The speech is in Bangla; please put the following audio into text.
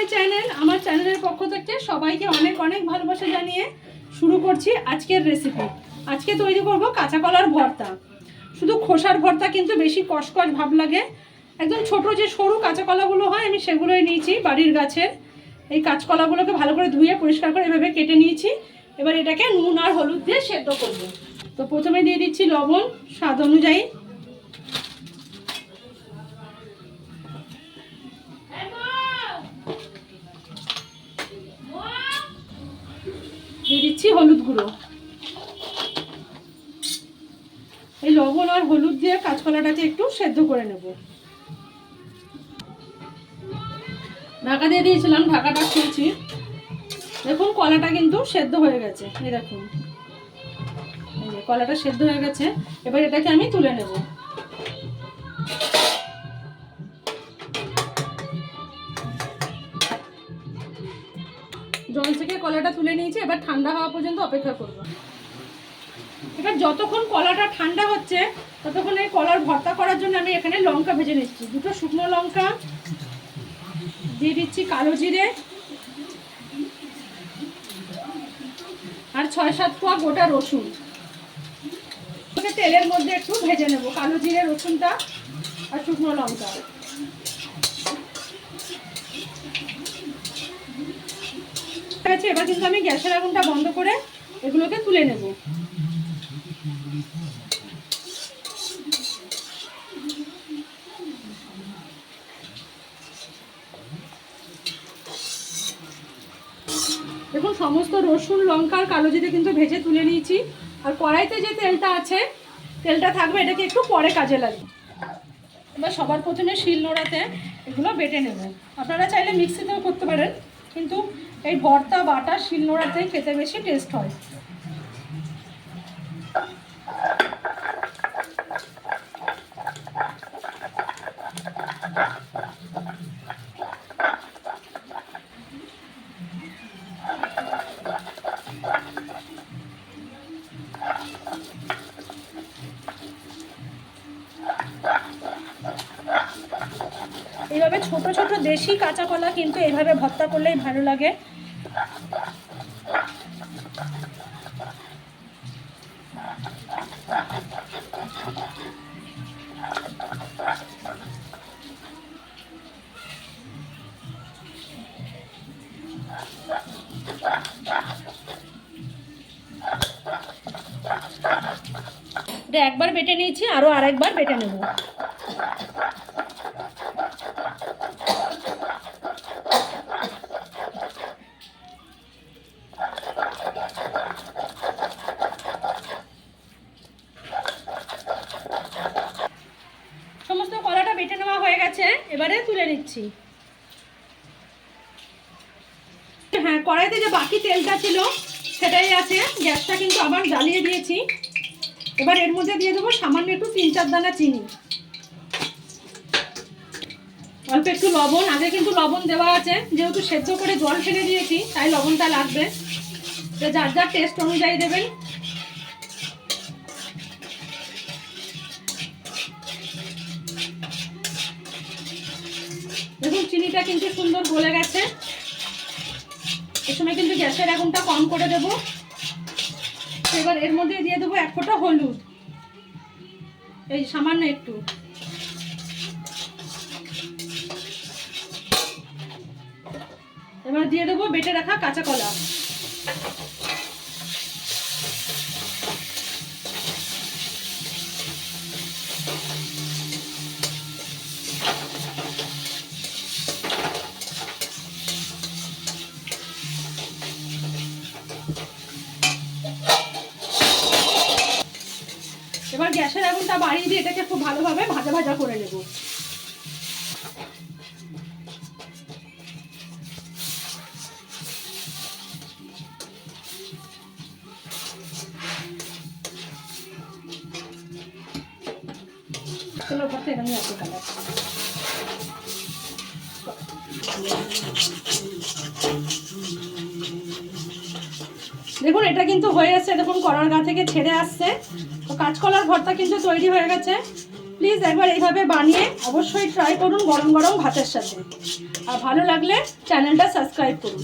My channel. আমার চ্যানেলের পক্ষ থেকে সবাইকে অনেক অনেক ভালোবাসা জানিয়ে শুরু করছি আজকের রেসিপি। আজকে তৈরি করব কাঁচা কলার ভর্তা। শুধু খোসার ভর্তা কিন্তু বেশি কষকষ ভাব লাগে। একদম ছোট যে সরু কাঁচা কলাগুলো হয় আমি সেগুলোই নিয়েছি বাড়ির গাছের। এই কাঁচকলাগুলোকে ভালো করে ধুয়ে পরিষ্কার করে এভাবে কেটে নিয়েছি। এবার এটাকে নুন আর হলুদ দিয়ে সেদ্ধ করব। তো প্রথমে দিয়ে দিচ্ছি লবণ স্বাদ অনুযায়ী, দিয়ে দিচ্ছি হলুদ গুঁড়ো। এই লবণ আর হলুদ দিয়ে কাঁচকলাটাকে একটু সেদ্ধ করে নেব। ঢাকা দিয়ে দিয়েছিলাম, ঢাকাটা খুলছি। দেখুন কলাটা কিন্তু সেদ্ধ হয়ে গেছে। এই দেখুন, এই যে কলাটা সেদ্ধ হয়ে গেছে। এবার এটাকে আমি তুলে নেব। জল থেকে কলাটা তুলে নিয়েছি। এবার ঠান্ডা হওয়া পর্যন্ত অপেক্ষা করব। এবার যতক্ষণ কলাটা ঠান্ডা হচ্ছে ততক্ষণ এই কলার ভর্তা করার জন্য আমি এখানে লঙ্কা ভেজে নিচ্ছি। দুটো শুকনো লঙ্কা দিয়ে দিচ্ছি, কালো জিরে আর 6-7 কোয়া গোটা রসুন। তেলের মধ্যে একটু ভেজে নেব কালো জিরে, রসুনটা আর শুকনো লঙ্কা। ঠিক আছে, এবার কিন্তু আমি গ্যাসের আগুনটা বন্ধ করে এগুলোকে তুলে নেব। দেখুন সমস্ত রসুন, লঙ্কা আর কালো জিরে কিন্তু ভেজে তুলে নিয়েছি। আর কড়াইতে যে তেলটা আছে, তেলটা থাকবে, এটাকে একটু পরে কাজে লাগবে। এবার সবার প্রথমে শিলনোড়াতে এগুলো বেটে নেব। আপনারা চাইলে মিক্সিতেও করতে পারেন, কিন্তু এই ভর্তা বাটা শিলনোড়াতে খেতে বেশি টেস্ট হয়। এইভাবে ছোট ছোট দেশি কাঁচা কলা কিন্তু এইভাবে ভর্তা করলেই ভালো লাগে। এটা একবার বেটে নিয়েছি, আরো আরেকবার বেটে নেব। সমস্ত কলাটা বেটে নেওয়া হয়ে গেছে, এবারে তুলে নিচ্ছি। হ্যাঁ, কড়াইতে যে বাকি তেলটা ছিল সেটাই আছে। গ্যাসটা কিন্তু আবার জ্বালিয়ে দিয়েছি। এবার এর মধ্যে দিয়ে দেবো সামান্য একটু 3-4 দানা চিনি, অল্প একটু লবণ। আগে কিন্তু লবণ দেওয়া আছে, যেহেতু সেদ্ধ করে জল ফেলে দিয়েছি তাই লবণটা লাগবে। যার যার টেস্ট অনুযায়ী দেবেন। দেখুন চিনিটা কিন্তু সুন্দর গলে গেছে। এই সময় কিন্তু গ্যাসের আগুনটা কম করে দেবো। এবার এর মধ্যে দিয়ে দেবো 1 ফোঁটা হলুদ, এই সামান্য একটু। এবার দিয়ে দেবো বেটে রাখা কাঁচা কলা। এবার গ্যাসের আগুনটা বাড়িয়ে দিয়ে এটাকে খুব ভালোভাবে ভাজা ভাজা করে নেব। চলো করতে এটা নিয়ে আসতে কালার। দেখুন এটা কিন্তু হয়ে যাচ্ছে, দেখুন কলার গা থেকে ছেড়ে আসছে। তো কাঁচকলার ভর্তা কিন্তু তৈরি হয়ে গেছে। প্লিজ একবার এইভাবে বানিয়ে অবশ্যই ট্রাই করুন গরম গরম ভাতের সাথে। আর ভালো লাগলে চ্যানেলটা সাবস্ক্রাইব করুন।